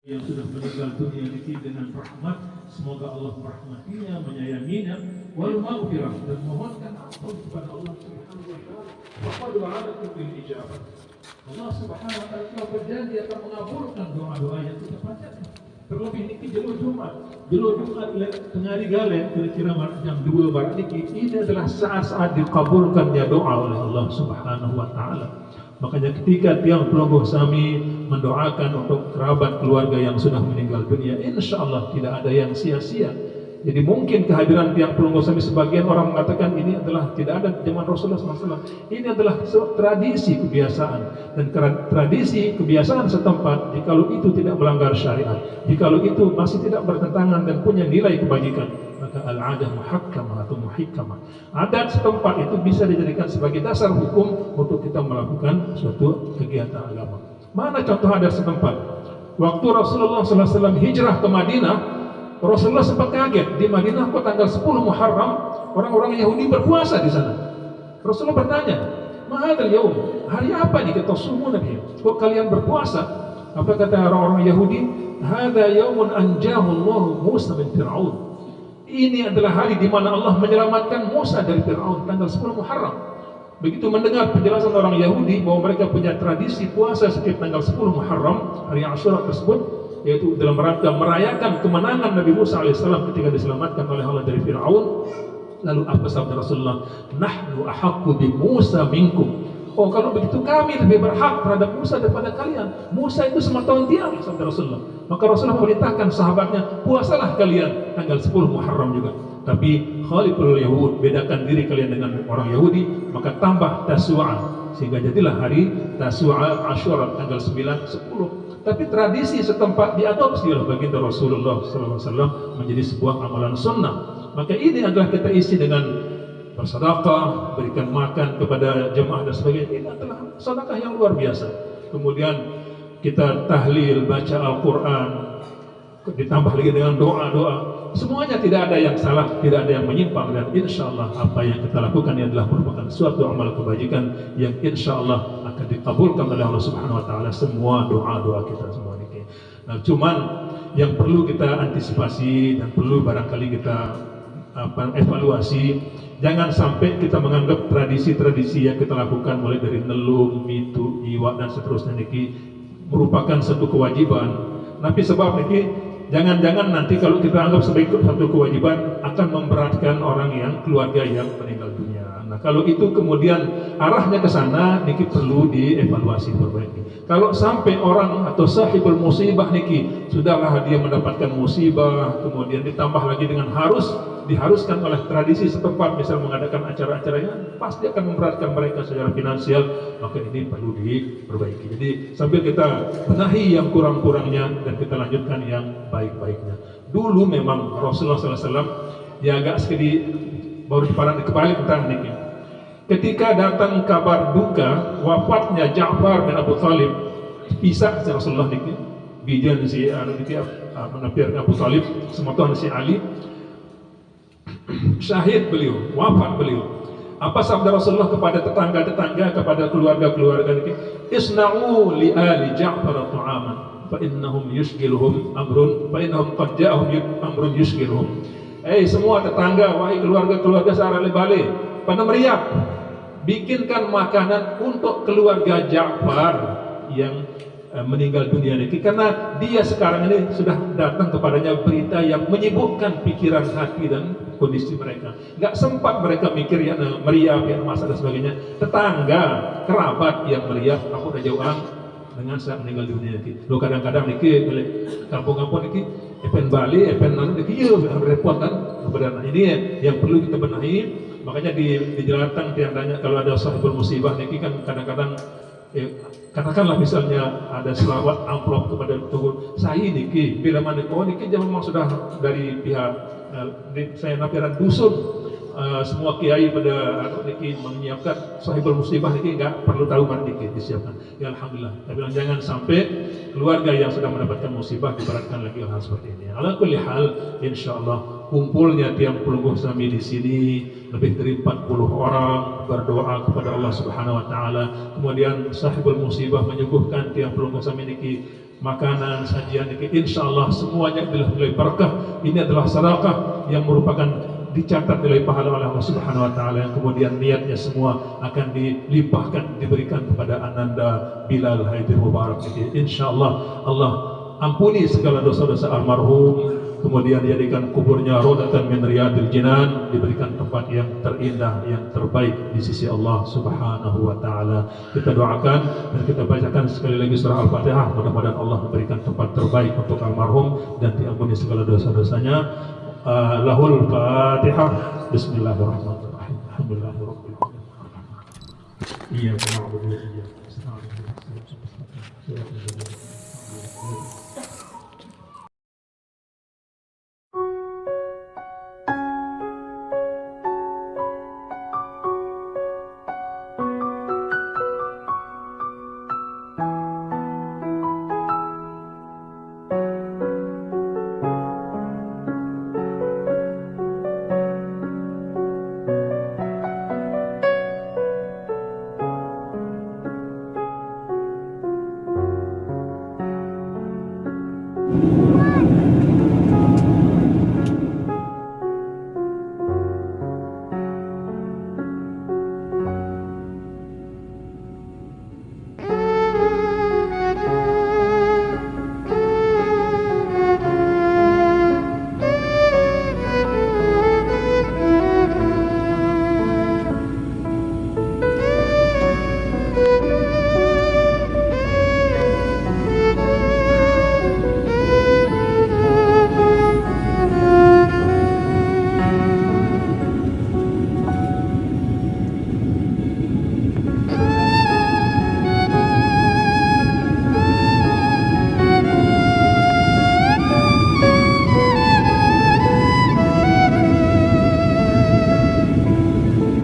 yang sudah meninggal dunia ini dengan rahmat, semoga Allah merahmatinya, menyayanginya, wal maghfirah, dan mohonkan ampun kepada Allah Subhanahu wa taala. Faqad wa'adakum bil ijabah. Allah Subhanahu wa taala telah berjanji akan mengabulkan doa-doa yang kita panjatkan. Terlebih niki jelo Jumat tengah hari galen kira-kira jam 2 barat niki, ini adalah saat-saat dikabulkannya doa oleh Allah Subhanahu wa taala. Makanya ketika tiang pelungguh sami mendoakan untuk kerabat keluarga yang sudah meninggal dunia, insya Allah tidak ada yang sia-sia. Jadi mungkin kehadiran tiang pelungguh sami, sebagian orang mengatakan ini adalah tidak ada zaman Rasulullah SAW. Ini adalah tradisi kebiasaan, dan tradisi kebiasaan setempat, jikalau itu tidak melanggar syariat, jikalau itu masih tidak bertentangan dan punya nilai kebajikan, maka al-adah muhakkamah atau muhikkamah, adat setempat itu bisa dijadikan sebagai dasar hukum untuk kita melakukan suatu kegiatan agama. Mana contoh adat setempat? Waktu Rasulullah SAW hijrah ke Madinah, Rasulullah sempat kaget. Di Madinah kok tanggal 10 Muharram orang-orang Yahudi berpuasa di sana. Rasulullah bertanya, "Mahadzal yaum? Hari apa nih kita semua nabi? Kok kalian berpuasa?" Apa kata orang-orang Yahudi? "Hadza yaumun anjahu Allah Musa min Fir'aun." Ini adalah hari di mana Allah menyelamatkan Musa dari Fir'aun, tanggal 10 Muharram. Begitu mendengar penjelasan orang Yahudi bahwa mereka punya tradisi puasa setiap tanggal 10 Muharram, hari Asyura tersebut, yaitu dalam rangka merayakan kemenangan Nabi Musa alaihissalam ketika diselamatkan oleh Allah dari Fir'aun. Lalu apa sabda Rasulullah? "Nahnu ahaqqu bi Musa minkum." Oh, kalau begitu kami lebih berhak terhadap Musa daripada kalian. Musa itu 9 tahun diam, sabda Rasulullah. Maka Rasulullah memerintahkan sahabatnya, puasalah kalian tanggal 10 Muharram juga. Tapi khaliful Yahud, bedakan diri kalian dengan orang Yahudi, maka tambah Tasu'a, sehingga jadilah hari Tasu'a Asyura tanggal 9, 10. Tapi tradisi setempat diadopsi oleh baginda Rasulullah SAW menjadi sebuah amalan sunnah. Maka ini adalah kita isi dengan bersedekah, berikan makan kepada jemaah dan sebagainya. Ini adalah sedekah yang luar biasa. Kemudian kita tahlil, baca Al-Quran, ditambah lagi dengan doa-doa. Semuanya tidak ada yang salah, tidak ada yang menyimpang, dan insya Allah apa yang kita lakukan ini adalah merupakan suatu amal kebajikan yang insya Allah akan dikabulkan oleh Allah Subhanahu Wa Taala semua doa-doa kita semua ini. Nah, cuman yang perlu kita antisipasi dan perlu barangkali kita evaluasi, jangan sampai kita menganggap tradisi-tradisi yang kita lakukan mulai dari nelung, mitu, iwak dan seterusnya niki merupakan satu kewajiban. Tapi sebab niki jangan-jangan nanti kalau kita anggap sebagai satu kewajiban akan memberatkan orang yang keluarga yang meninggal dunia. Nah, kalau itu kemudian arahnya ke sana, niki perlu dievaluasi perbaiki. Kalau sampai orang atau sahibul musibah niki sudahlah dia mendapatkan musibah, kemudian ditambah lagi dengan diharuskan oleh tradisi setempat, misal mengadakan acara-acaranya, pasti akan memberatkan mereka secara finansial, maka ini perlu diperbaiki. Jadi sambil kita benahi yang kurang-kurangnya dan kita lanjutkan yang baik-baiknya. Dulu memang Rasulullah SAW ya agak sedikit baru kembali tentang ini. Ketika datang kabar duka wafatnya Ja'far bin Abu Thalib, pisah si Rasulullah niki, bijan si menapir Abu Thalib, semotohan si Ali, syahid beliau, wafat beliau. Apa sabda Rasulullah kepada tetangga-tetangga, kepada keluarga-keluarga niki? Isna'u li ali Ja'far ta'aman, fa innahum yushghiluhum amrun, fa innahum qad ja'ahum amrun yushghiluhum. Semua tetangga, wahai keluarga-keluarga searah lebale, pada meriak, bikinkan makanan untuk keluarga Ja'far yang meninggal dunia ini, karena dia sekarang ini sudah datang kepadanya berita yang menyibukkan pikiran hati dan kondisi mereka. Nggak sempat mereka mikir ya meriah, ya masak dan sebagainya. Tetangga, kerabat yang meriah, aku udah jauh dengan saya meninggal dunia ini. Lo kadang-kadang niki kampung-kampung niki epen Bali, epen niki repot kan. Kemudian ini yang perlu kita benahi. Makanya di jelaskan tiang tanya kalau ada sahibul musibah niki kan kadang-kadang katakanlah misalnya ada selawat amplop kepada Tuhan saya niki bila mana niki memang sudah dari pihak saya napiran dusun, semua kiai pada niki menyiapkan sahibul musibah niki nggak perlu tahu mana niki disiapkan. Ya alhamdulillah. Tapi jangan sampai keluarga yang sudah mendapatkan musibah diberatkan lagi hal seperti ini. Ala kulli hal, insyaallah kumpulnya tiang pelungguh sami di sini lebih dari 40 orang berdoa kepada Allah Subhanahu Wa Taala. Kemudian sahibul musibah menyuguhkan tiang pelungguh sami niki makanan, sajian ini, insya Allah semuanya adalah nilai berkah. Ini adalah sedekah yang merupakan dicatat nilai pahala oleh Allah Subhanahu wa taala, yang kemudian niatnya semua akan dilimpahkan, diberikan kepada Ananda Bilal Haidir Mubarak ini. Insya Allah Allah ampuni segala dosa-dosa almarhum, kemudian jadikan kuburnya rodatan min riyadil jinan, diberikan tempat yang terindah, yang terbaik di sisi Allah Subhanahu wa taala. Kita doakan dan kita bacakan sekali lagi surah Al-Fatihah, mudah-mudahan Allah memberikan tempat terbaik untuk almarhum dan diampuni segala dosa-dosanya. Lahul Fatihah. Bismillahirrahmanirrahim. Alhamdulillahirabbil alamin. Iyyaka na'budu wa iyyaka nasta'in. One.